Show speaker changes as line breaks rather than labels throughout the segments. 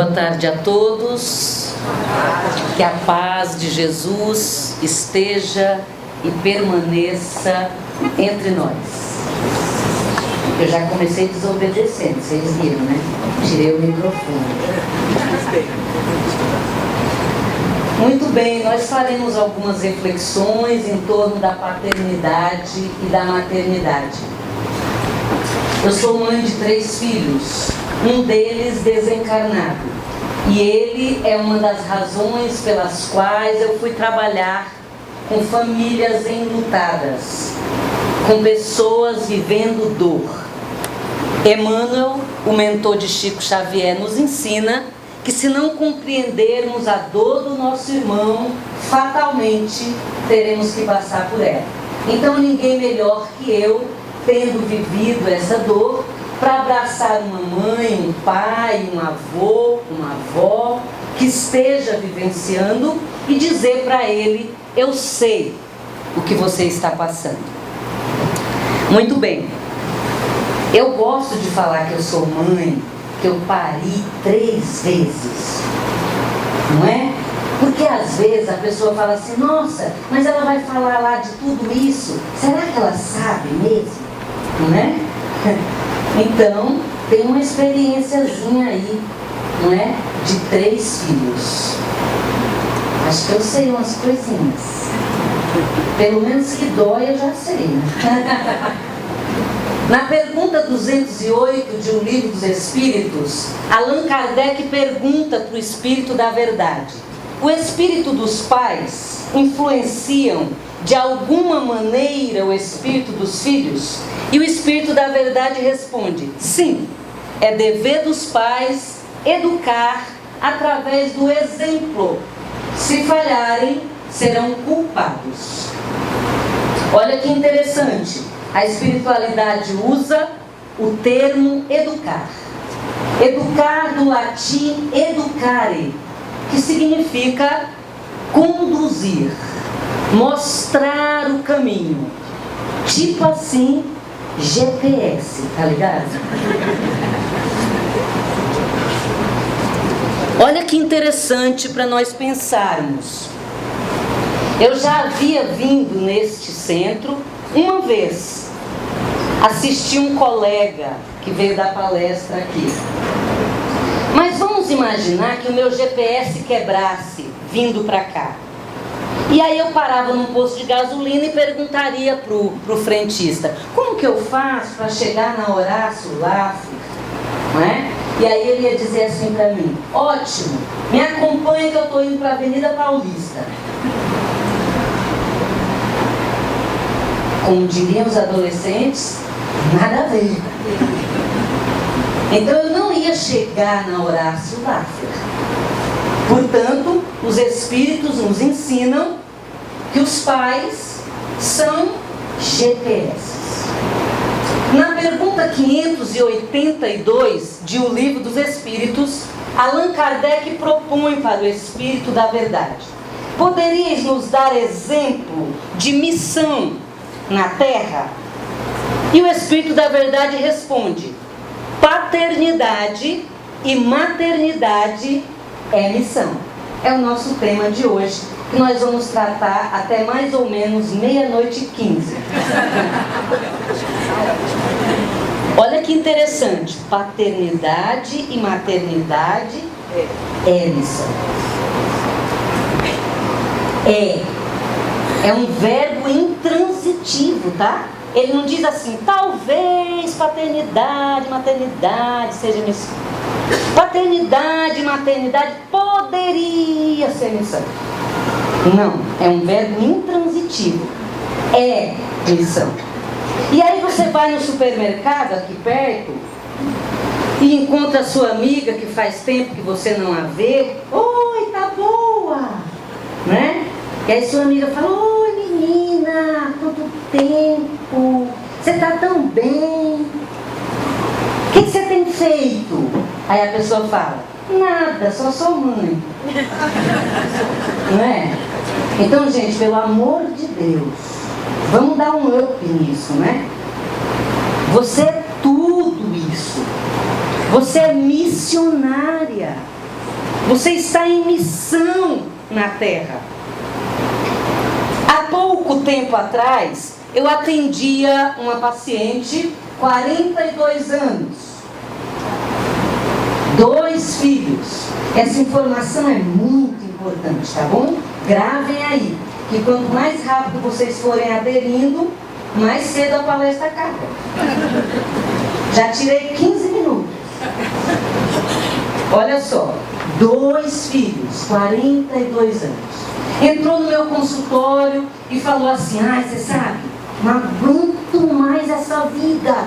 Boa tarde a todos, que a paz de Jesus esteja e permaneça entre nós. Eu já comecei desobedecendo, vocês viram, né? Tirei o microfone. Muito bem, nós faremos algumas reflexões em torno da paternidade e da maternidade. Eu sou mãe de 3 filhos, um deles desencarnado. E ele é uma das razões pelas quais eu fui trabalhar com famílias enlutadas, com pessoas vivendo dor. Emmanuel, o mentor de Chico Xavier, nos ensina que se não compreendermos a dor do nosso irmão, fatalmente teremos que passar por ela. Então ninguém melhor que eu, tendo vivido essa dor, para abraçar uma mãe, um pai, um avô, uma avó, que esteja vivenciando e dizer para ele: eu sei o que você está passando. Muito bem, eu gosto de falar que eu sou mãe, que eu pari 3 vezes, não é? Porque às vezes a pessoa fala assim: nossa, mas ela vai falar lá de tudo isso, será que ela sabe mesmo? Não é? Então, tem uma experiênciazinha aí, não é? De 3 filhos. Acho que eu sei umas coisinhas. Pelo menos que dói eu já sei, né? Na pergunta 208 de O Livro dos Espíritos, Allan Kardec pergunta para o Espírito da Verdade: o espírito dos pais influenciam de alguma maneira o espírito dos filhos? E o Espírito da Verdade responde: sim, é dever dos pais educar através do exemplo. Se falharem, serão culpados. Olha que interessante, a espiritualidade usa o termo educar. Educar do latim educare, que significa conduzir, mostrar o caminho. Tipo assim, GPS, tá ligado? Olha que interessante para nós pensarmos. Eu já havia vindo neste centro uma vez, assisti um colega que veio dar palestra aqui. Mas vamos imaginar que o meu GPS quebrasse vindo para cá. E aí eu parava num posto de gasolina e perguntaria pro frentista: como que eu faço para chegar na Horácio Lafer? Não é? E aí ele ia dizer assim para mim: ótimo, me acompanha que eu estou indo para a Avenida Paulista. Como diriam os adolescentes, nada a ver. Então eu não ia chegar na Horácio Lafer. Portanto, os espíritos nos ensinam que os pais são GPS. Na pergunta 582 de O Livro dos Espíritos, Allan Kardec propõe para o Espírito da Verdade: poderíeis nos dar exemplo de missão na Terra? E o Espírito da Verdade responde: paternidade e maternidade é missão. É o nosso tema de hoje, que nós vamos tratar até mais ou menos 00:15. Olha que interessante, paternidade e maternidade é missão. É um verbo intransitivo, tá? Ele não diz assim: talvez paternidade, maternidade seja missão. Paternidade, maternidade poderia ser missão. Não, é um verbo intransitivo. É missão. E aí você vai no supermercado aqui perto e encontra a sua amiga que faz tempo que você não a vê. Oi, tá boa? Né? E aí sua amiga fala: oi menina, quanto tempo? Você tá tão bem? O que você tem feito? Aí a pessoa fala: nada, só sou mãe. Não é? Então, gente, pelo amor de Deus, vamos dar um up nisso, né? Você é tudo isso. Você é missionária. Você está em missão na terra. Há pouco tempo atrás, eu atendia uma paciente, 42 anos, 2 filhos. Essa informação é muito importante, tá bom? Gravem aí, que quanto mais rápido vocês forem aderindo, mais cedo a palestra acaba. Já tirei 15 minutos. Olha só, 2 filhos, 42 anos. Entrou no meu consultório e falou assim: ai, você sabe, não aguento mais essa vida.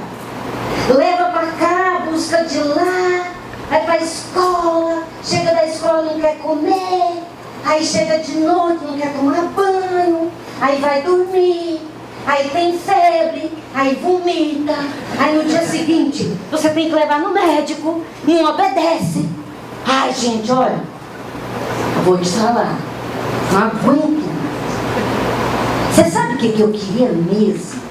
Leva pra cá, busca de lá, vai pra escola, chega da escola não quer comer, aí chega de noite não quer tomar banho, aí vai dormir, aí tem febre, aí vomita, aí no dia seguinte você tem que levar no médico e não obedece. Ai, gente, olha, eu vou te falar, não aguento mais. Você sabe o que eu queria mesmo?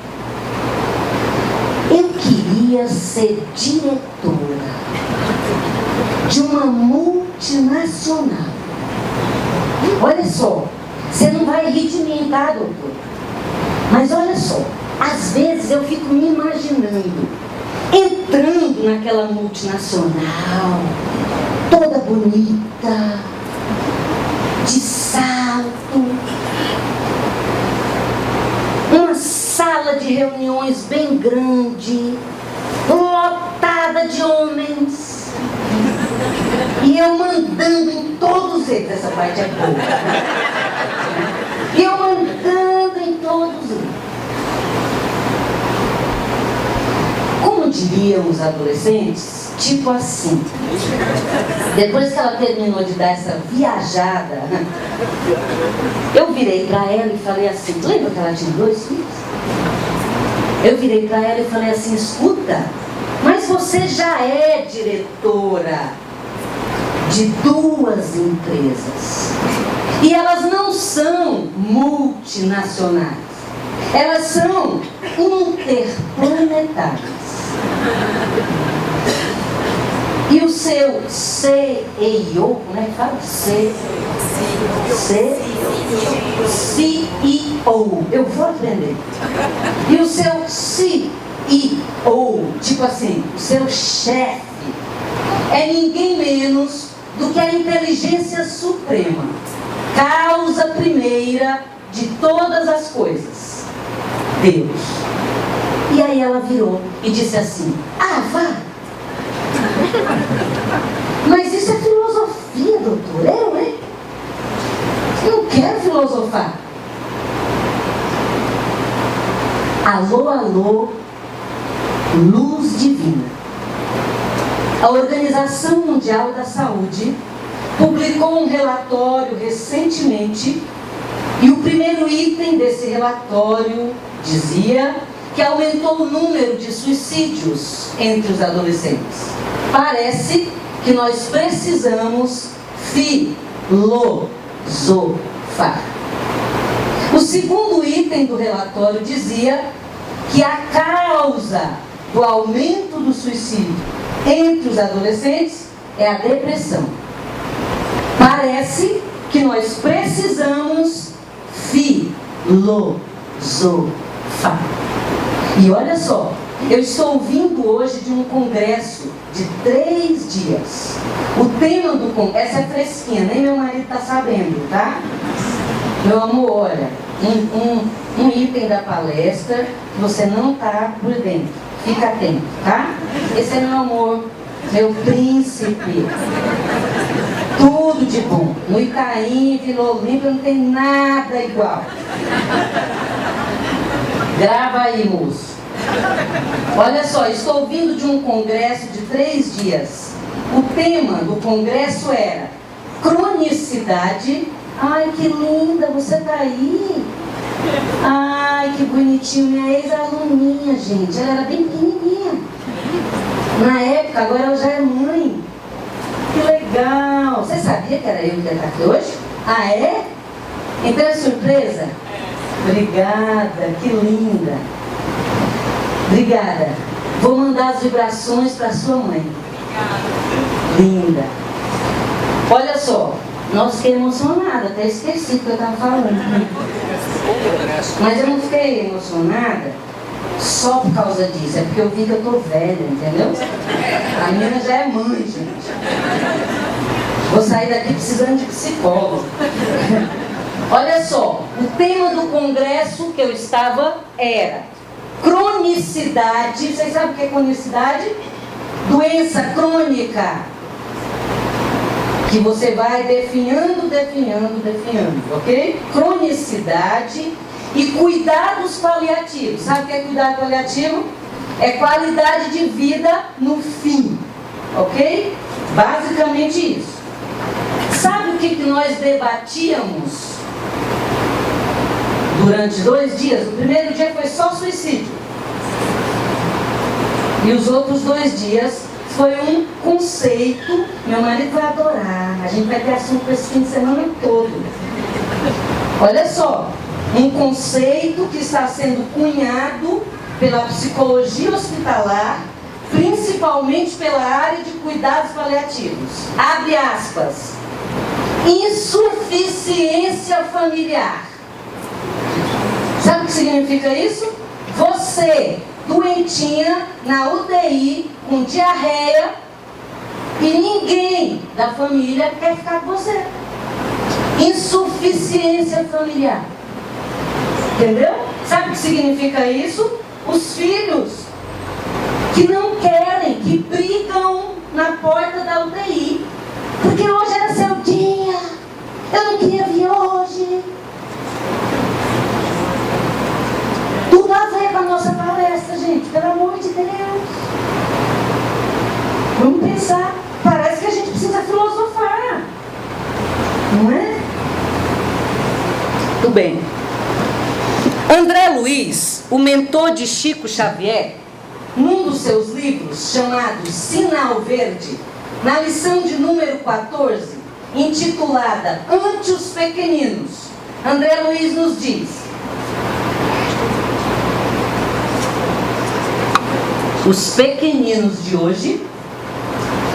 Eu queria ser diretora de uma multinacional. Olha só, você não vai rir de mim, tá, doutor? Mas olha só, às vezes eu fico me imaginando entrando naquela multinacional, toda bonita, de salto, uma sala de reuniões bem grande, lotada de homens, e eu mandando em todos eles. Essa parte é boa. E eu mandando em todos eles. Como diriam os adolescentes, tipo assim, depois que ela terminou de dar essa viajada, eu virei para ela e falei assim, lembra que ela tinha 2 filhos? Eu virei para ela e falei assim, escuta, mas você já é diretora de 2 empresas. E elas não são multinacionais. Elas são interplanetárias. E o seu CEO, como é que fala? CEO. Eu vou aprender. E o seu CEO, tipo assim, o seu chefe, é ninguém menos do que a inteligência suprema, causa primeira de todas as coisas, Deus. E aí ela virou e disse assim, ah, vá, mas isso é filosofia, doutor. Eu, hein? Não quero filosofar. Alô, alô, luz divina. A Organização Mundial da Saúde publicou um relatório recentemente e o primeiro item desse relatório dizia que aumentou o número de suicídios entre os adolescentes. Parece que nós precisamos filosofar. O segundo item do relatório dizia que a causa do aumento do suicídio entre os adolescentes é a depressão. Parece que nós precisamos filosofar. E olha só, eu estou vindo hoje de um congresso de 3 dias. O tema do congresso, essa é fresquinha, nem meu marido está sabendo, tá? Meu amor, olha, um item da palestra que você não está por dentro. Fica atento, tá? Esse é meu amor, meu príncipe. Tudo de bom. No Itaim, Vila Olímpia, não tem nada igual. Grava aí, moço. Olha só, estou vindo de um congresso de 3 dias. O tema do congresso era cronicidade. Ai, que linda, você tá aí. Ai, que bonitinho. Minha ex-aluninha, gente. Ela era bem pequenininha na época, agora ela já é mãe. Que legal. Você sabia que era eu que ia estar aqui hoje? Ah, é? Então é surpresa? Obrigada, que linda. Obrigada. Vou mandar as vibrações para sua mãe. Obrigada. Linda. Olha só, nossa, fiquei emocionada, até esqueci o que eu estava falando. Mas eu não fiquei emocionada só por causa disso, é porque eu vi que eu tô velha, entendeu? A menina já é mãe, gente. Vou sair daqui precisando de psicólogo. Olha só, o tema do congresso que eu estava era cronicidade. Vocês sabem o que é cronicidade? Doença crônica, que você vai definhando, ok? Cronicidade e cuidados paliativos. Sabe o que é cuidado paliativo? É qualidade de vida no fim, ok? Basicamente isso. Sabe o que nós debatíamos durante 2 dias? O primeiro dia foi só suicídio. E os outros 2 dias foi um conceito. Meu marido vai adorar. A gente vai ter assunto esse fim de semana todo. Olha só, um conceito que está sendo cunhado pela psicologia hospitalar, principalmente pela área de cuidados paliativos. Abre aspas. Insuficiência familiar. Sabe o que significa isso? Você, doentinha, na UTI, com diarreia, e ninguém da família quer ficar com você. Insuficiência familiar. Entendeu? Sabe o que significa isso? Os filhos que não querem, que brigam na porta da UTI. Porque hoje era seu dia. Eu não queria vir hoje. Tudo a ver com a nossa palestra, gente. Pelo amor de Deus. Vamos pensar. Parece que a gente precisa filosofar. Não é? Tudo bem. André Luiz, o mentor de Chico Xavier, num dos seus livros chamado Sinal Verde, na lição de número 14, intitulada Ante os Pequeninos, André Luiz nos diz: os pequeninos de hoje,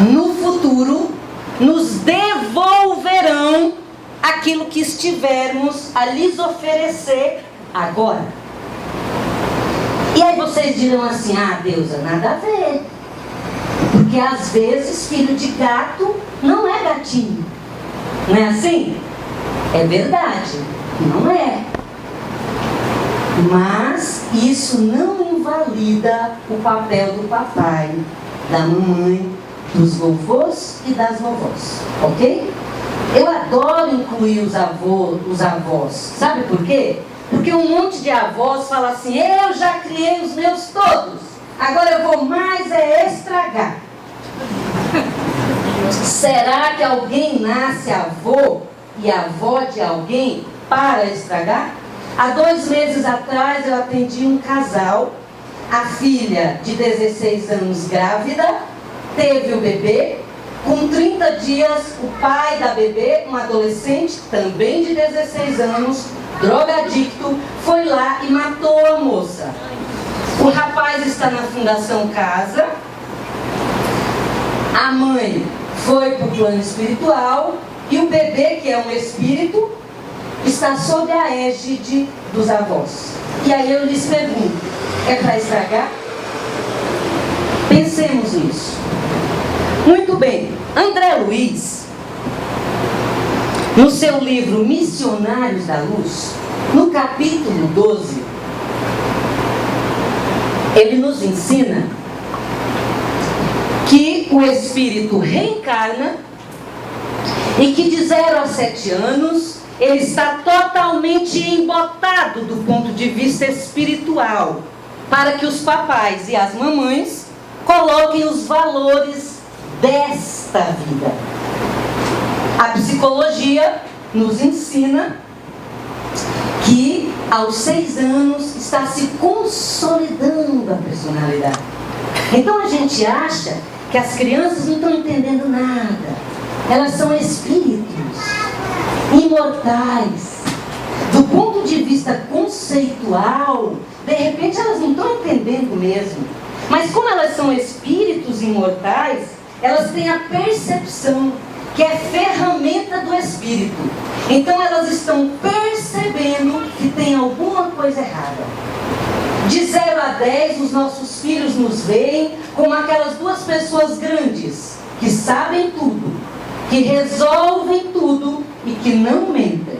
no futuro, nos devolverão aquilo que estivermos a lhes oferecer agora. E aí vocês dirão assim: ah, Deusa, nada a ver. Porque às vezes filho de gato não é gatinho. Não é assim? É verdade, não é. Mas isso não invalida o papel do papai, da mamãe, dos vovôs e das vovós, ok? Eu adoro incluir os avós. Sabe por quê? Porque um monte de avós fala assim: eu já criei os meus todos, agora eu vou mais estragar. Será que alguém nasce avô e avó de alguém para estragar? Há 2 meses atrás eu atendi um casal, a filha de 16 anos grávida, teve o bebê, com 30 dias o pai da bebê, um adolescente também de 16 anos, drogadicto, foi lá e matou a moça. O rapaz está na Fundação Casa, a mãe foi para o plano espiritual e o bebê, que é um espírito, está sob a égide dos avós. E aí eu lhes pergunto: é para estragar? Pensemos nisso. Muito bem, André Luiz, no seu livro Missionários da Luz, no capítulo 12, ele nos ensina que o espírito reencarna e que de 0 a 7 anos ele está totalmente embotado do ponto de vista espiritual, para que os papais e as mamães coloquem os valores desta vida. A psicologia nos ensina que aos 6 anos está se consolidando a personalidade. Então a gente acha que as crianças não estão entendendo nada. Elas são espíritos imortais. Do ponto de vista conceitual, de repente elas não estão entendendo mesmo. Mas como elas são espíritos imortais, elas têm a percepção que é ferramenta do Espírito. Então elas estão percebendo que tem alguma coisa errada. De 0 a 10, os nossos filhos nos veem como aquelas duas pessoas grandes, que sabem tudo, que resolvem tudo e que não mentem.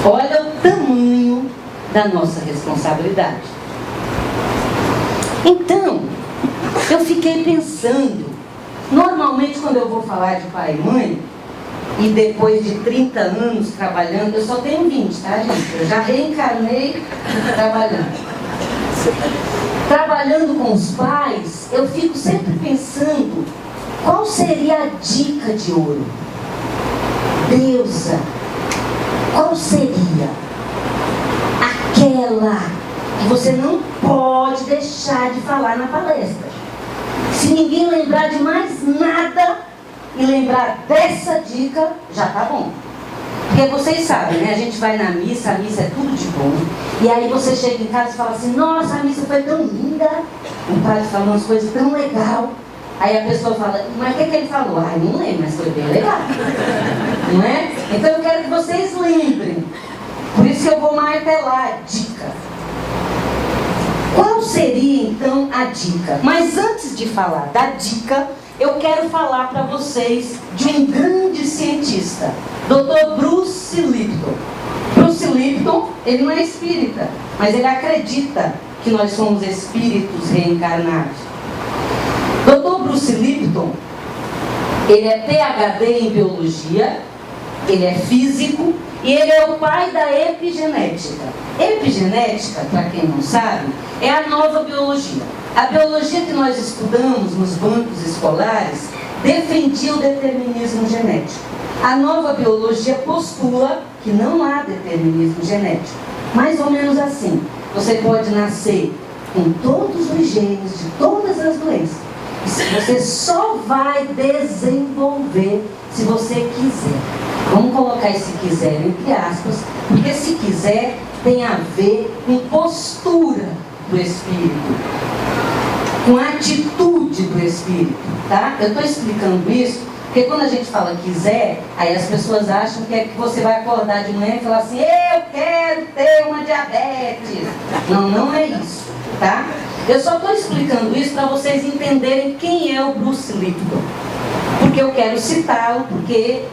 Olha o tamanho da nossa responsabilidade. Então, eu fiquei pensando, normalmente quando eu vou falar de pai e mãe, e depois de 30 anos trabalhando, eu só tenho 20, tá, gente? Eu já reencarnei trabalhando. Trabalhando com os pais, eu fico sempre pensando, qual seria a dica de ouro? Deusa, qual seria aquela que você não pode deixar de falar na palestra? Se ninguém lembrar de mais nada e lembrar dessa dica, já tá bom. Porque vocês sabem, né? A gente vai na missa, a missa é tudo de bom. E aí você chega em casa e fala assim, nossa, a missa foi tão linda. O padre falou umas coisas tão legal. Aí a pessoa fala, mas o que ele falou? Ai, não lembro, mas foi bem legal. Não é? Então eu quero que vocês lembrem. Por isso que eu vou martelar a dica. Qual seria então a dica? Mas antes de falar da dica, eu quero falar para vocês de um grande cientista, Dr. Bruce Lipton. Bruce Lipton, ele não é espírita, mas ele acredita que nós somos espíritos reencarnados. Dr. Bruce Lipton, ele é PhD em biologia, ele é físico e ele é o pai da epigenética. Epigenética, para quem não sabe, é a nova biologia. A biologia que nós estudamos nos bancos escolares defendia o determinismo genético. A nova biologia postula que não há determinismo genético. Mais ou menos assim, você pode nascer com todos os genes de todas as doenças. Você só vai desenvolver se você quiser. Vamos colocar esse quiser entre aspas, porque se quiser tem a ver com postura do espírito, com a atitude do espírito, tá? Eu estou explicando isso porque quando a gente fala quiser, aí as pessoas acham que é que você vai acordar de manhã e falar assim, eu quero ter uma diabetes. Não, não é isso, tá? Eu só estou explicando isso para vocês entenderem quem é o Bruce Lipton. Porque eu quero citá-lo, porque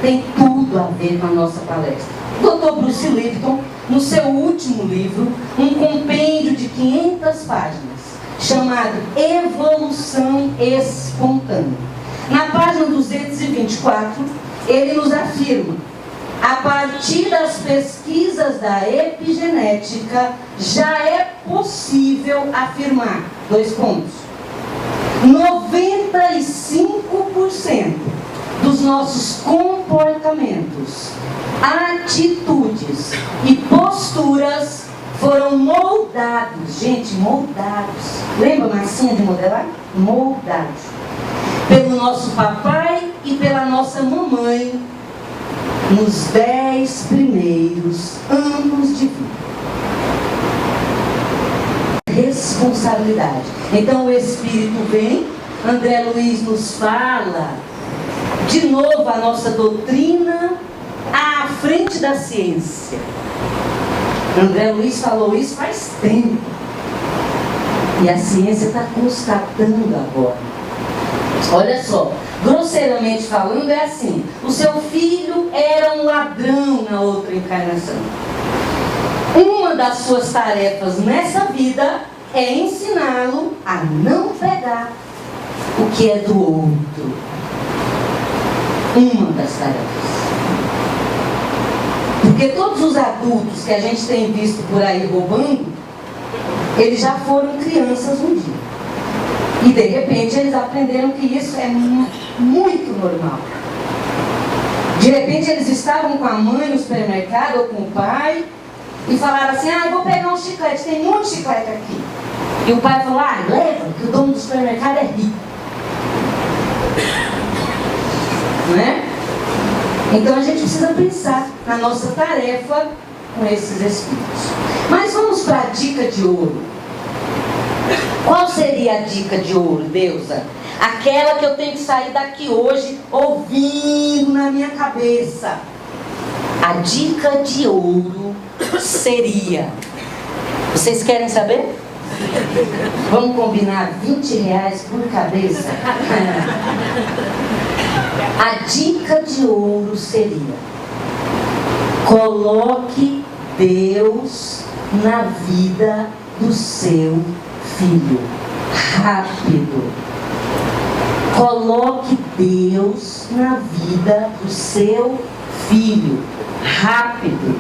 tem tudo a ver com a nossa palestra. O Dr. Bruce Lipton, no seu último livro, um compêndio de 500 páginas, chamado Evolução Espontânea. Na página 224, ele nos afirma, a partir das pesquisas da epigenética, já é possível afirmar, 2 pontos, 95% dos nossos comportamentos, atitudes e posturas foram moldados, gente, moldados. Lembra a massinha de modelar? Moldados. Pelo nosso papai e pela nossa mamãe, nos 10 primeiros anos de vida. Responsabilidade. Então o Espírito vem, André Luiz nos fala de novo a nossa doutrina à frente da ciência. André Luiz falou isso faz tempo. E a ciência está constatando agora. Olha só, grosseiramente falando é assim, o seu filho era um ladrão na outra encarnação. Uma das suas tarefas nessa vida é ensiná-lo a não pegar o que é do outro. Uma das tarefas. Porque todos os adultos que a gente tem visto por aí roubando, eles já foram crianças um dia. E de repente eles aprenderam que isso é muito normal. De repente eles estavam com a mãe no supermercado ou com o pai e falaram assim, eu vou pegar um chiclete, tem muito chiclete aqui. E o pai falou, leva, que o dono do supermercado é rico. Não é? Então a gente precisa pensar na nossa tarefa com esses espíritos. Mas vamos para a dica de ouro. Qual seria a dica de ouro, deusa? Aquela que eu tenho que sair daqui hoje ouvindo na minha cabeça. A dica de ouro seria... Vocês querem saber? Vamos combinar R$20 por cabeça? A dica de ouro seria: coloque Deus na vida do seu filho. Rápido. Coloque Deus na vida do seu filho. Rápido.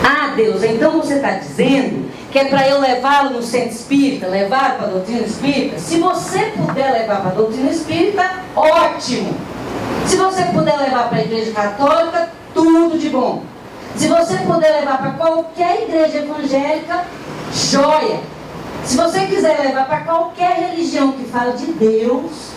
Ah, Deus, então você está dizendo que é para eu levá-lo no centro espírita, levar para a doutrina espírita? Se você puder levar para a doutrina espírita, ótimo. Se você puder levar para a igreja católica, tudo de bom. Se você puder levar para qualquer igreja evangélica, joia. Se você quiser levar para qualquer religião que fala de Deus,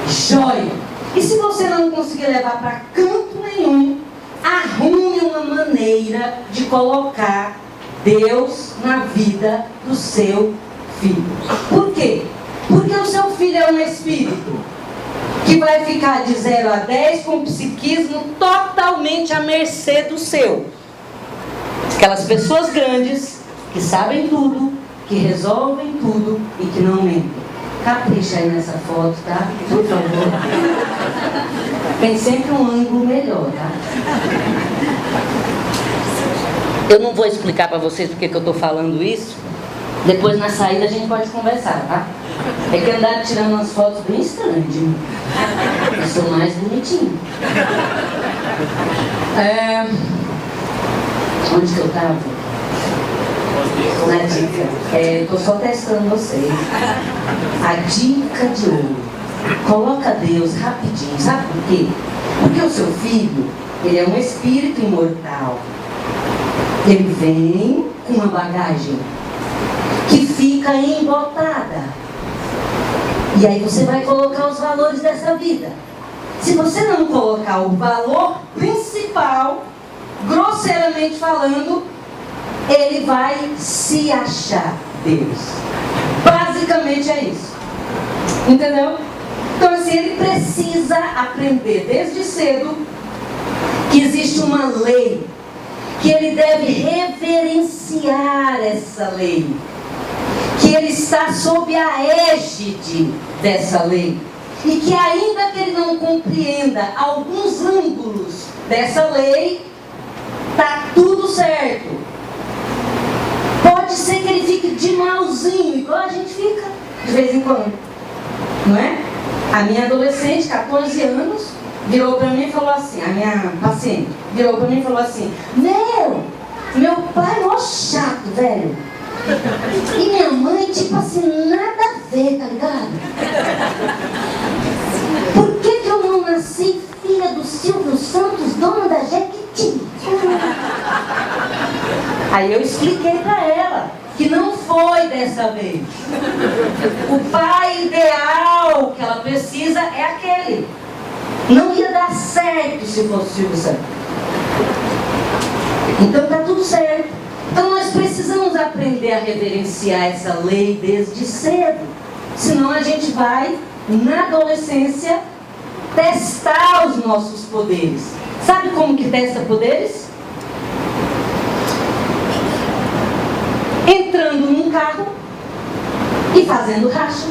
joia. E se você não conseguir levar para canto nenhum, arrume uma maneira de colocar Deus na vida do seu filho. Por quê? Porque o seu filho é um espírito que vai ficar de 0 a 10 com um psiquismo totalmente à mercê do seu. Aquelas pessoas grandes que sabem tudo, que resolvem tudo e que não mentem. Capricha aí nessa foto, tá? Por favor. Tem sempre um ângulo melhor, tá? Eu não vou explicar para vocês porque que eu estou falando isso. Depois na saída a gente pode conversar, tá? É que andaram tirando umas fotos bem estranhas de mim. Eu sou mais bonitinho. Onde que eu estava? Na dica. Estou só testando vocês. A dica de ouro. Coloca Deus rapidinho. Sabe por quê? Porque o seu filho, ele é um espírito imortal. Ele vem com uma bagagem que fica embotada. E aí você vai colocar os valores dessa vida. Se você não colocar o valor principal, grosseiramente falando, ele vai se achar Deus. Basicamente é isso. Entendeu? Então assim, ele precisa aprender desde cedo que existe uma lei, que ele deve reverenciar essa lei, que ele está sob a égide dessa lei, e que ainda que ele não compreenda alguns ângulos dessa lei, está tudo certo. Pode ser que ele fique de malzinho, igual a gente fica de vez em quando, não é? A minha adolescente, 14 anos, virou para mim e falou assim, a minha paciente virou para mim e falou assim: meu pai é mó chato, velho. E minha mãe, tipo assim, nada a ver, tá ligado? Por que eu não nasci filha do Silvio Santos, dono da Jequiti? Aí eu expliquei para ela que não foi dessa vez. O pai ideal que ela precisa é aquele. Não ia dar certo se fosse Silvio Santos. Então tá tudo certo. Então nós precisamos aprender a reverenciar essa lei desde cedo. Senão a gente vai, na adolescência, testar os nossos poderes. Sabe como que testa poderes? Entrando num carro e fazendo racha.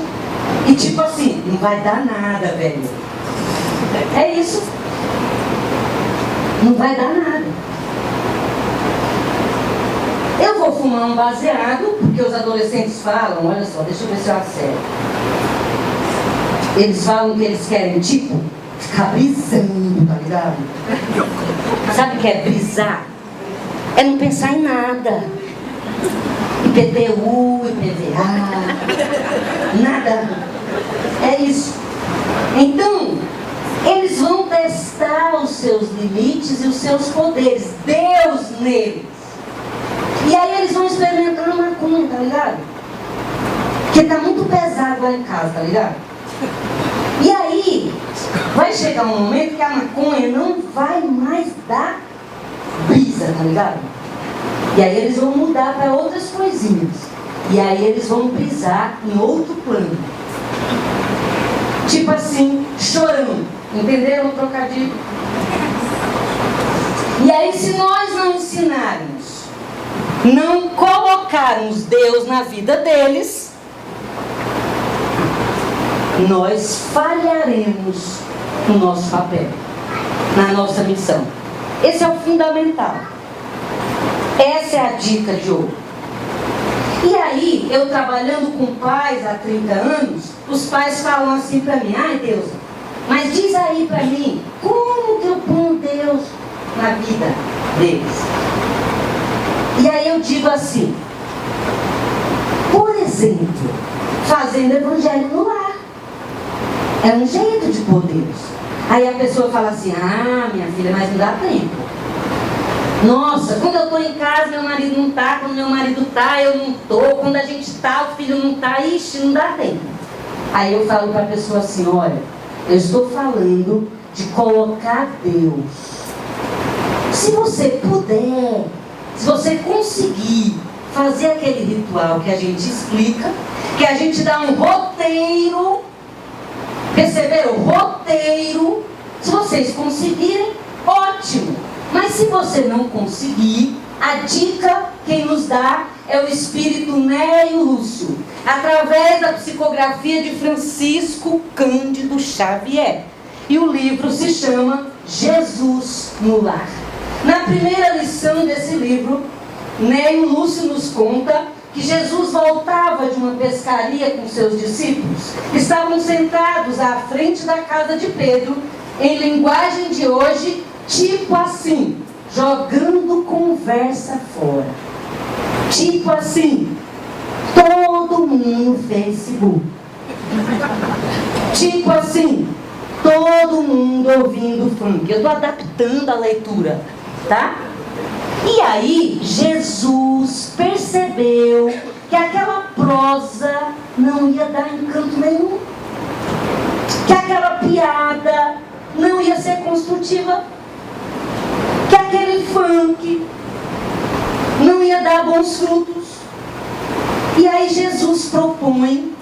E tipo assim, não vai dar nada, velho. É isso. Não vai dar nada. Eu vou fumar um baseado, porque os adolescentes falam, olha só, deixa eu ver se eu acerto. Eles falam que eles querem, tipo, ficar brisando, tá ligado? Sabe o que é brisar? É não pensar em nada. IPTU, IPVA, nada. É isso. Então, eles vão testar os seus limites e os seus poderes. Deus neles. E aí eles vão experimentar a maconha, tá ligado? Porque tá muito pesado lá em casa, tá ligado? E aí, vai chegar um momento que a maconha não vai mais dar brisa, tá ligado? E aí eles vão mudar para outras coisinhas. E aí eles vão pisar em outro plano. Tipo assim, chorão. Entenderam o trocadilho? E aí, se nós não ensinarmos, não colocarmos Deus na vida deles, nós falharemos no nosso papel, na nossa missão. Esse é o fundamental. Essa é a dica de ouro. E aí, eu trabalhando com pais há 30 anos, os pais falam assim para mim: ai Deus, mas diz aí para mim, como que eu ponho Deus na vida deles? E aí eu digo assim, por exemplo, fazendo evangelho no lar. É um jeito de pôr Deus. Aí a pessoa fala assim: ah, minha filha, mas não dá tempo. Nossa, quando eu estou em casa, meu marido não está. Quando meu marido está, eu não estou. Quando a gente está, o filho não está. Ixi, não dá tempo. Aí eu falo para a pessoa assim: olha, eu estou falando de colocar Deus. Se você puder, se você conseguir fazer aquele ritual que a gente explica, que a gente dá um roteiro. Perceberam? O roteiro. Se vocês conseguirem, ótimo. Mas se você não conseguir, a dica quem nos dá é o espírito Neio Lúcio, através da psicografia de Francisco Cândido Xavier. E o livro se chama Jesus no Lar. Na primeira lição desse livro, Neio Lúcio nos conta que Jesus voltava de uma pescaria com seus discípulos. Estavam sentados à frente da casa de Pedro, em linguagem de hoje, tipo assim, jogando conversa fora. Tipo assim, todo mundo no Facebook. Tipo assim, todo mundo ouvindo funk. Eu estou adaptando a leitura, tá? E aí, Jesus percebeu que aquela prosa não ia dar encanto nenhum. Que aquela piada não ia ser construtiva. Que aquele funk não ia dar bons frutos. E aí Jesus propõe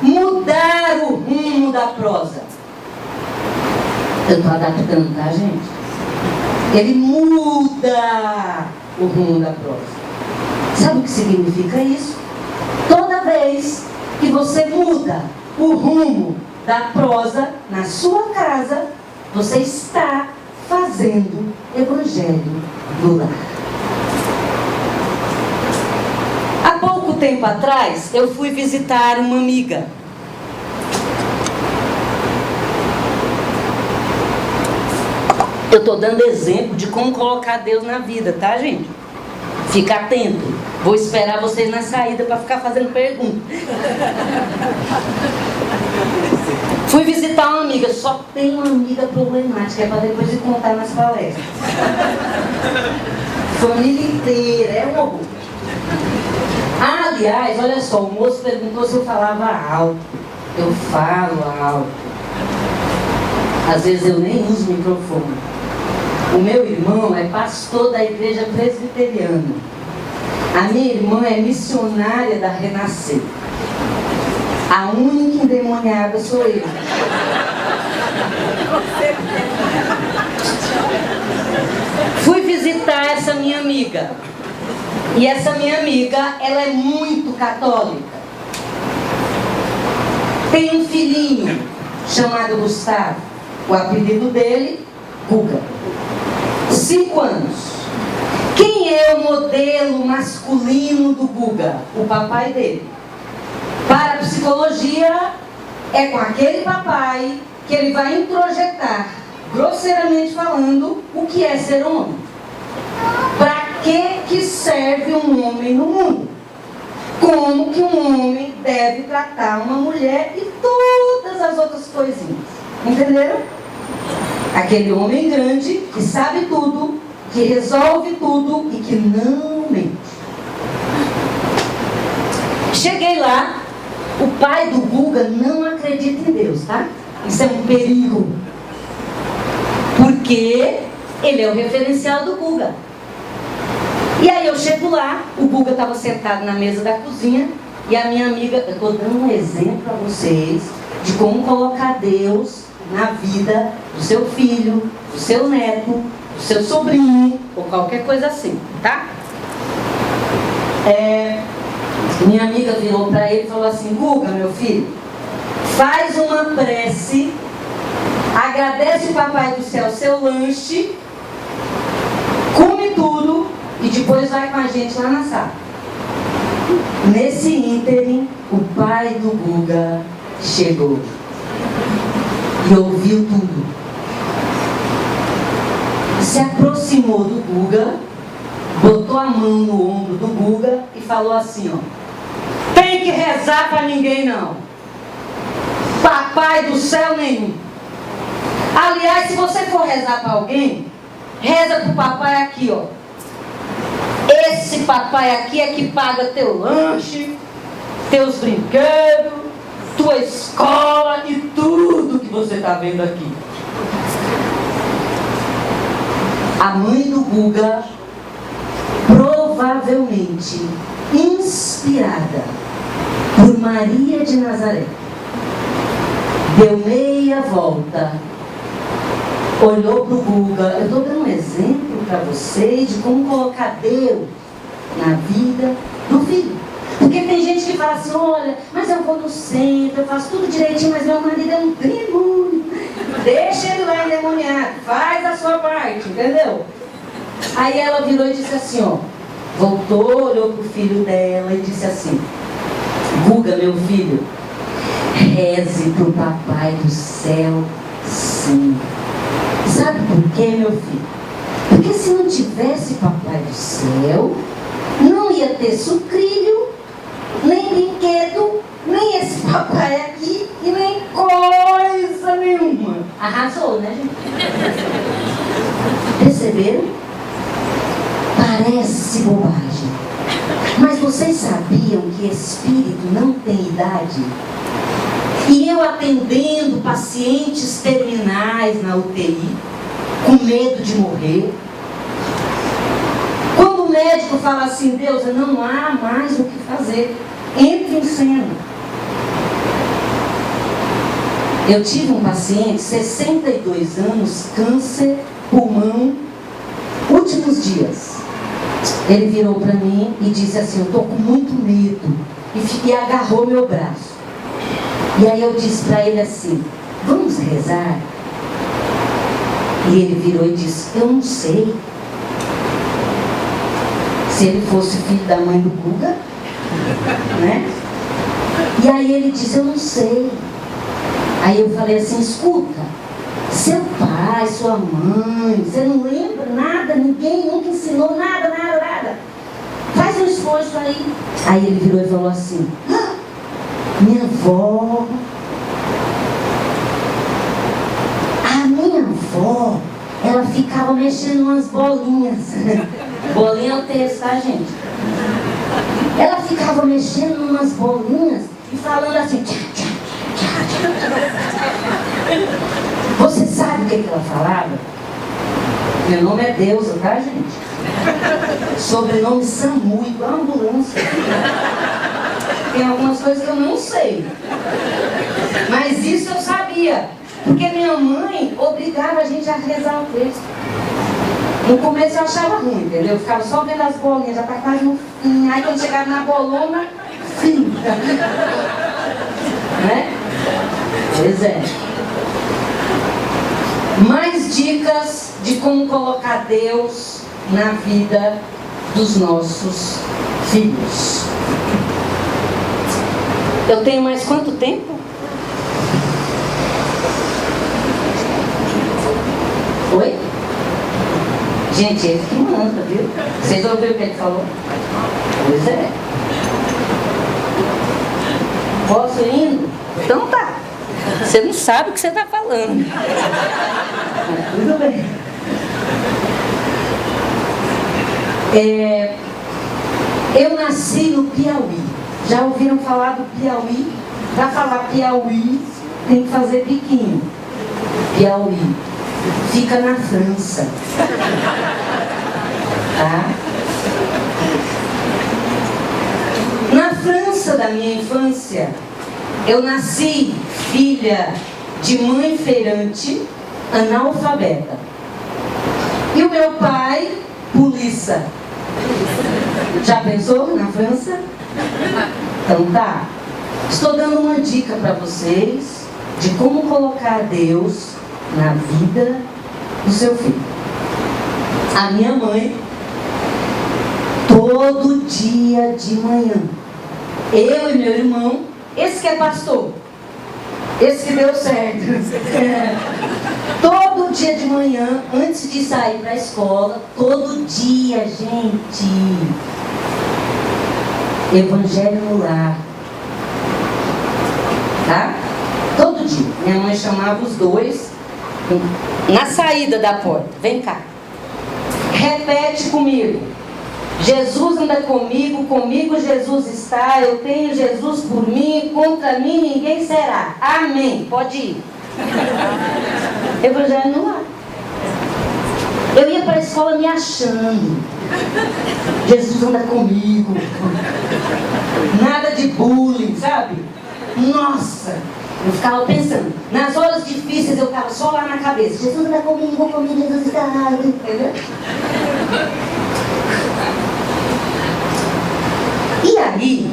mudar o rumo da prosa. Eu estou adaptando, tá, gente? Ele muda o rumo da prosa. Sabe o que significa isso? Toda vez que você muda o rumo da prosa na sua casa, você está fazendo evangelho no lar. Há pouco tempo atrás, eu fui visitar uma amiga. Eu estou dando exemplo de como colocar Deus na vida, tá, gente? Fica atento. Vou esperar vocês na saída para ficar fazendo pergunta. Fui visitar uma amiga. Só tem uma amiga problemática, é para depois de contar nas palestras. Família inteira, é um horror. Aliás, olha só, o moço perguntou se eu falava alto. Eu falo alto. Às vezes eu nem uso o microfone. O meu irmão é pastor da igreja presbiteriana. A minha irmã é missionária da Renascer. A única endemoniada sou eu. Fui visitar essa minha amiga. E essa minha amiga, ela é muito católica. Tem um filhinho chamado Gustavo. O apelido dele, Guga. 5 anos. Quem é o modelo masculino do Guga? O papai dele. Para a psicologia, é com aquele papai que ele vai introjetar, grosseiramente falando, o que é ser homem. Para que serve um homem no mundo? Como que um homem deve tratar uma mulher e todas as outras coisinhas. Entenderam? Aquele homem grande que sabe tudo, que resolve tudo e que não mente. Cheguei lá, o pai do Guga não acredita em Deus, tá? Isso é um perigo. Porque ele é o referencial do Guga. E aí eu chego lá, o Guga estava sentado na mesa da cozinha, E a minha amiga, eu estou dando um exemplo para vocês de como colocar Deus na vida do seu filho, do seu neto, do seu sobrinho, ou qualquer coisa assim, tá? Minha amiga virou para ele e falou assim: Guga, meu filho, faz uma prece, agradece o Papai do Céu seu lanche, come tudo e depois vai com a gente lá na sala. Nesse ínterim, o pai do Guga chegou e ouviu tudo. Se aproximou do Guga, botou a mão no ombro do Guga e falou assim, ó: tem que rezar para ninguém não. Papai do céu nenhum. Aliás, se você for rezar para alguém, reza pro papai aqui, ó. Esse papai aqui é que paga teu lanche, teus brinquedos, tua escola e tudo que você está vendo aqui. A mãe do Guga, provavelmente inspirada por Maria de Nazaré, deu meia volta, olhou para o Guga. Eu estou dando um exemplo para vocês de como colocar Deus na vida do filho. Porque tem gente que fala assim: olha, mas eu vou no centro, eu faço tudo direitinho, mas meu marido é um demônio. Deixa ele lá endemoniado, faz a sua parte, entendeu? Aí ela virou e disse assim, ó, voltou, olhou para o filho dela e disse assim: Guga, meu filho, reze para o Papai do Céu, sim. Sabe por quê, meu filho? Porque se não tivesse Papai do Céu, não ia ter sucrilho, nem brinquedo, nem esse papai aqui e nem coisa nenhuma. Arrasou, né, gente? Perceberam? Parece bobagem. Mas vocês sabiam que espírito não tem idade? E eu atendendo pacientes terminais na UTI, com medo de morrer. Quando o médico fala assim: Deus, não há mais o que fazer, entre em cena. Eu tive um paciente, 62 anos, câncer, pulmão, últimos dias. Ele virou para mim e disse assim: eu estou com muito medo. E agarrou meu braço. E aí eu disse para ele assim: vamos rezar? E ele virou e disse: eu não sei. Se ele fosse filho da mãe do Guga, né? E aí ele disse: eu não sei. Aí eu falei assim: escuta, seu pai, sua mãe, você não lembra nada, ninguém nunca ensinou nada. Faz um esforço aí. Aí ele virou e falou assim: ah, minha avó, a minha avó, ela ficava mexendo umas bolinhas. Bolinha é o texto, tá, gente? Ela ficava mexendo umas bolinhas e falando assim: tchá, tchá, tchá, tchá. Você sabe o que ela falava? Meu nome é Deusa, tá, gente? Sobrenome Samu, igual a ambulância. Tem algumas coisas que eu não sei. Mas isso eu sabia. Porque minha mãe obrigava a gente a rezar o texto. No começo eu achava ruim, entendeu? Eu ficava só vendo as bolinhas, já tá quase no fim. Aí quando chegava na bolona, fim. Né? Pois é. Mais dicas de como colocar Deus na vida dos nossos filhos. Eu tenho mais quanto tempo? Oi? Gente, ele que manda, viu? Vocês ouviram o que ele falou? Pois é. Posso ir indo? Então tá. Você não sabe o que você está falando. Mas tudo bem. Eu nasci no Piauí. Já ouviram falar do Piauí? Para falar Piauí, tem que fazer biquinho. Piauí. Fica na França. Tá? Na França da minha infância, eu nasci filha de mãe feirante, analfabeta. E o meu pai, polícia. Já pensou na França? Então tá. Estou dando uma dica para vocês de como colocar Deus na vida do seu filho. A minha mãe, todo dia de manhã, eu e meu irmão, esse que é pastor, esse que deu certo, todo dia de manhã, antes de sair para a escola, todo dia, gente, Evangelho no lar, tá? Todo dia. Minha mãe chamava os dois na saída da porta. Vem cá. Repete comigo. Jesus anda comigo, comigo Jesus está, eu tenho Jesus por mim, contra mim ninguém será. Amém. Pode ir. Evangelho no lar. Eu ia para a escola me achando. Jesus anda comigo. Nada de bullying, sabe? Nossa, eu ficava pensando. Nas horas difíceis eu ficava só lá na cabeça. Jesus anda comigo, Jesus está. Entendeu? E aí,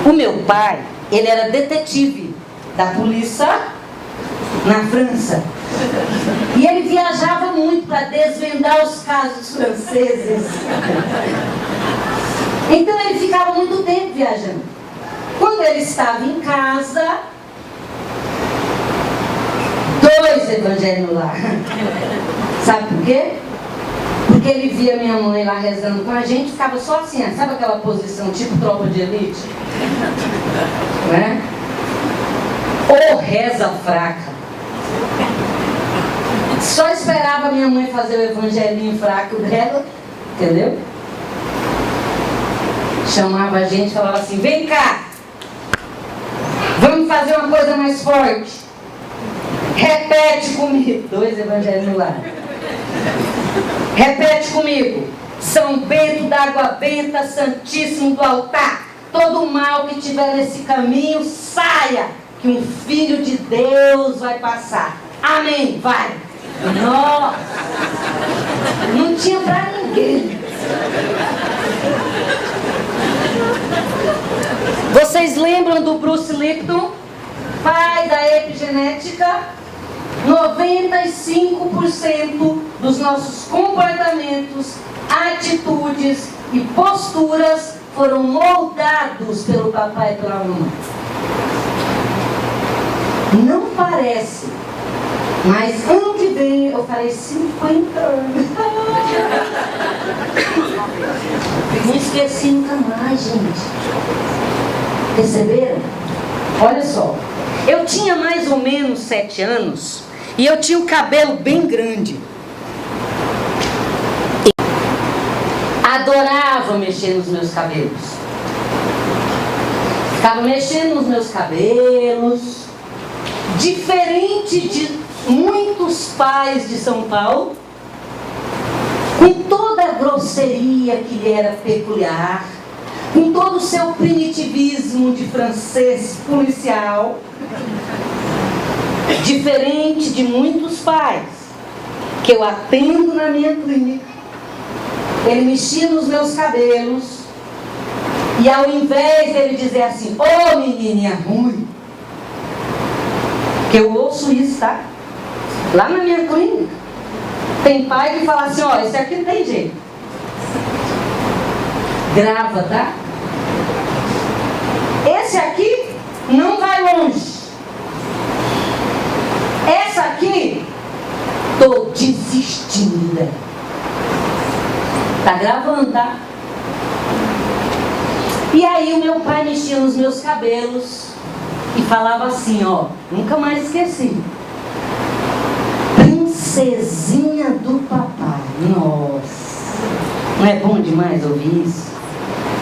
o meu pai, ele era detetive da polícia na França. E ele viajava muito para desvendar os casos franceses. Então ele ficava muito tempo viajando. Quando ele estava em casa, 2 evangelhos no lar. Sabe por quê? Porque ele via minha mãe lá rezando com a gente, ficava só assim, sabe aquela posição tipo tropa de elite? Né? Ou reza fraca. Só esperava minha mãe fazer o evangelinho fraco dela, entendeu? Chamava a gente e falava assim, vem cá, vamos fazer uma coisa mais forte. Repete comigo. 2 evangelhos no lar. Repete comigo. São Bento da Água Benta, Santíssimo do altar. Todo mal que tiver nesse caminho, saia, que um filho de Deus vai passar. Amém, vai. Nossa, não tinha pra ninguém. Vocês lembram do Bruce Lipton, pai da epigenética? 95% dos nossos comportamentos, atitudes e posturas foram moldados pelo papai e pela mamãe. Não parece, mas ano que vem eu farei 50 anos. Não esqueci nunca mais, gente. Perceberam? Olha só, eu tinha mais ou menos 7 anos e eu tinha o cabelo bem grande. Adorava mexer nos meus cabelos. Ficava mexendo nos meus cabelos. Diferente de muitos pais de São Paulo, com toda a grosseria que lhe era peculiar, com todo o seu primitivismo de francês policial, diferente de muitos pais que eu atendo na minha clínica, ele mexia nos meus cabelos e ao invés dele dizer assim, ô menininha ruim, que eu ouço isso, tá? Lá na minha clínica tem pai que fala assim, ó, esse aqui não tem jeito, grava, tá? Esse aqui não vai longe, essa aqui tô desistindo. Tá gravando, tá? E aí o meu pai mexia nos meus cabelos e falava assim, ó, nunca mais esqueci, princesinha do papai. Nossa, não é bom demais ouvir isso?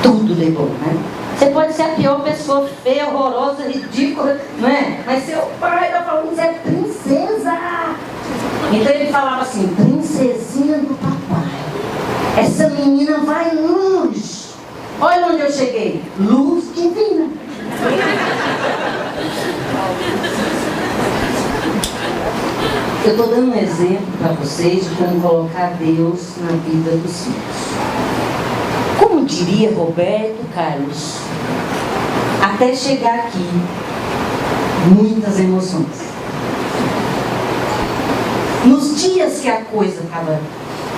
Tudo de bom, né? Você pode ser a pior pessoa, feia, horrorosa, ridícula, não é? Mas seu pai está falando que você é princesa. Então ele falava assim, princesinha do papai, essa menina vai longe. Olha onde eu cheguei, luz divina. Eu estou dando um exemplo para vocês de como colocar Deus na vida dos filhos. Como diria Roberto Carlos, até chegar aqui, muitas emoções. Nos dias que a coisa estava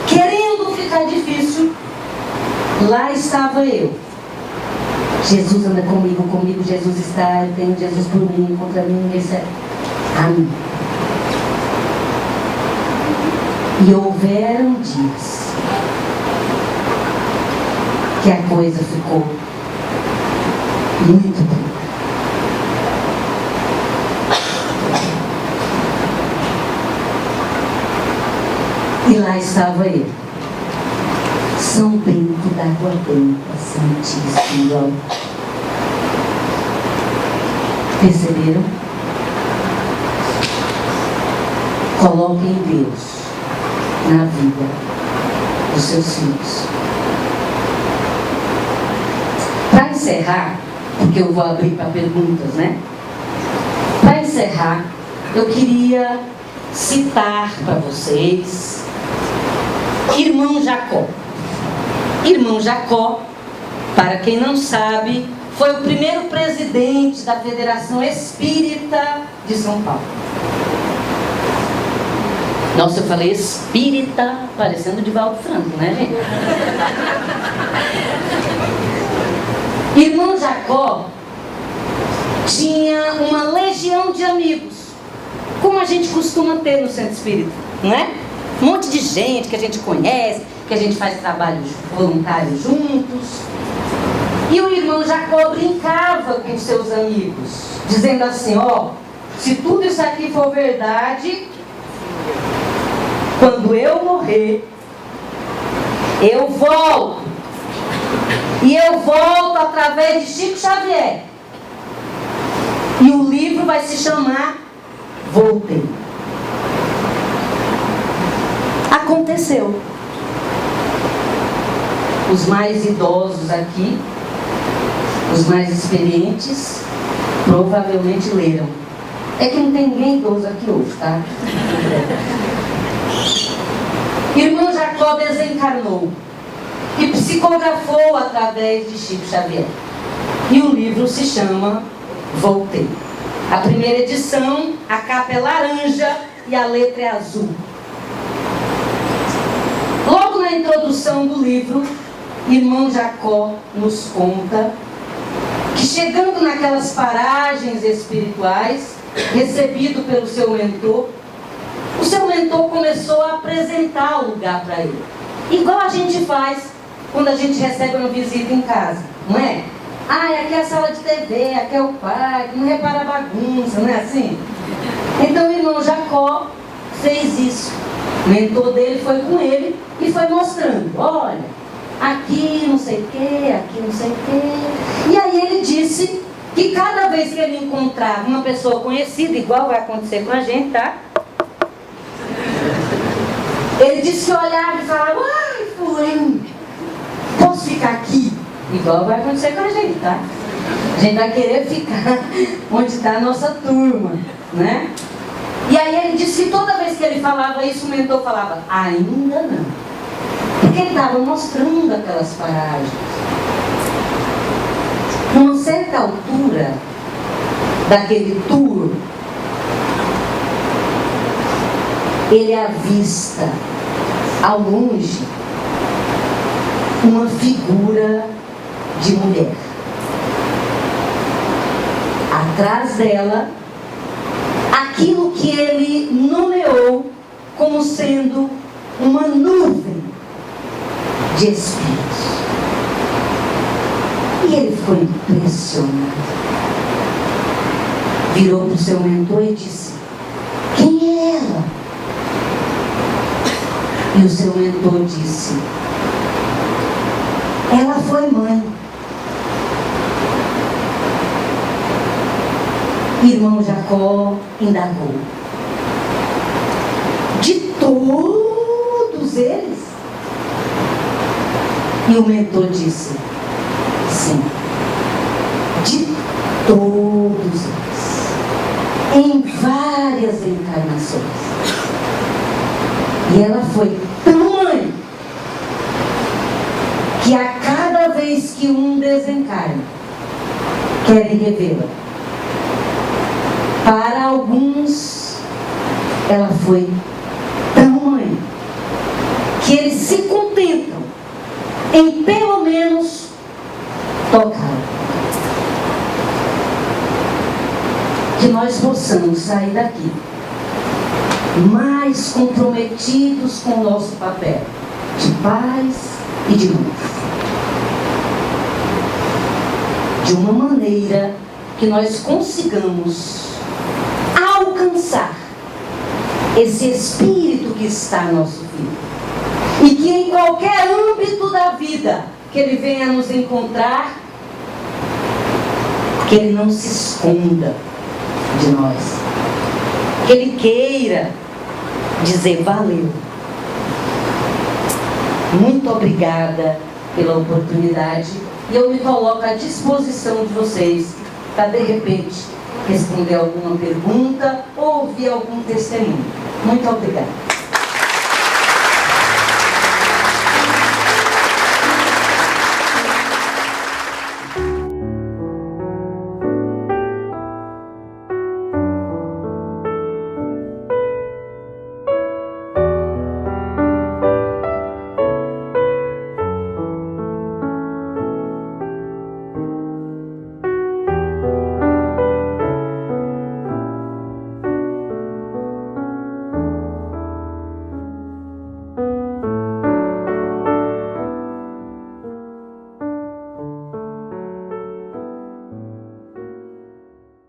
querendo ficar difícil, lá estava eu. Jesus anda comigo Jesus está, eu tenho Jesus por mim, contra mim ninguém serve. Amém. E houveram dias que a coisa ficou muito dura. E lá estava eu, São Bento da Água Branca, Santíssimo. Perceberam? Coloquem Deus na vida dos seus filhos. Para encerrar, porque eu vou abrir para perguntas, né? Para encerrar, eu queria citar para vocês Irmão Jacó. Irmão Jacó, para quem não sabe, foi o primeiro presidente da Federação Espírita de São Paulo. Nossa, eu falei espírita, parecendo Divaldo Franco, né, gente? Irmão Jacó tinha uma legião de amigos, como a gente costuma ter no centro espírita, não é? Um monte de gente que a gente conhece, que a gente faz trabalho voluntário juntos. E o irmão Jacó brincava com seus amigos, dizendo assim, ó, se tudo isso aqui for verdade, quando eu morrer, eu volto. E eu volto através de Chico Xavier. E o livro vai se chamar Voltei. Aconteceu. Os mais idosos aqui, os mais experientes, provavelmente leram. É que não tem ninguém idoso aqui hoje, tá? Irmão Jacó desencarnou e psicografou através de Chico Xavier. E o livro se chama Voltei. A primeira edição, a capa é laranja e a letra é azul. Logo na introdução do livro, Irmão Jacó nos conta que chegando naquelas paragens espirituais, recebido pelo seu mentor, o seu mentor começou a apresentar o lugar para ele. Igual a gente faz quando a gente recebe uma visita em casa, não é? Ah, aqui é a sala de TV, aqui é o parque, não repara a bagunça, não é assim? Então o irmão Jacó fez isso. O mentor dele foi com ele e foi mostrando, olha, aqui não sei o que, aqui não sei o que. E aí ele disse que cada vez que ele encontrava uma pessoa conhecida, igual vai acontecer com a gente, tá? Ele disse que olhava e falava, ai, fulano, posso ficar aqui? Igual vai acontecer com a gente, tá? A gente vai querer ficar onde está a nossa turma, né? E aí ele disse que toda vez que ele falava isso, o mentor falava, ainda não. Porque ele estava mostrando aquelas paragens. Numa certa altura daquele tour, ele avista ao longe uma figura de mulher. Atrás dela, aquilo que ele nomeou como sendo uma nuvem de espíritos. E ele ficou impressionado. Virou para o seu mentor e disse, quem é ela? E o seu mentor disse, ela foi mãe. Irmão Jacó indagou, de todos eles? E o mentor disse, sim, de todos eles, em várias encarnações. E ela foi tão mãe que a cada vez que um desencarna, querem revê-la. Para alguns, ela foi tão mãe que eles se contentam em pelo menos tocá-la. Que nós possamos sair daqui mais comprometidos com o nosso papel de pais e de mães. De uma maneira que nós consigamos alcançar esse espírito que está no nosso filho. E que em qualquer âmbito da vida que ele venha nos encontrar, que ele não se esconda de nós. Que ele queira dizer valeu. Muito obrigada pela oportunidade. E eu me coloco à disposição de vocês para, de repente, responder alguma pergunta ou ouvir algum testemunho. Muito obrigada.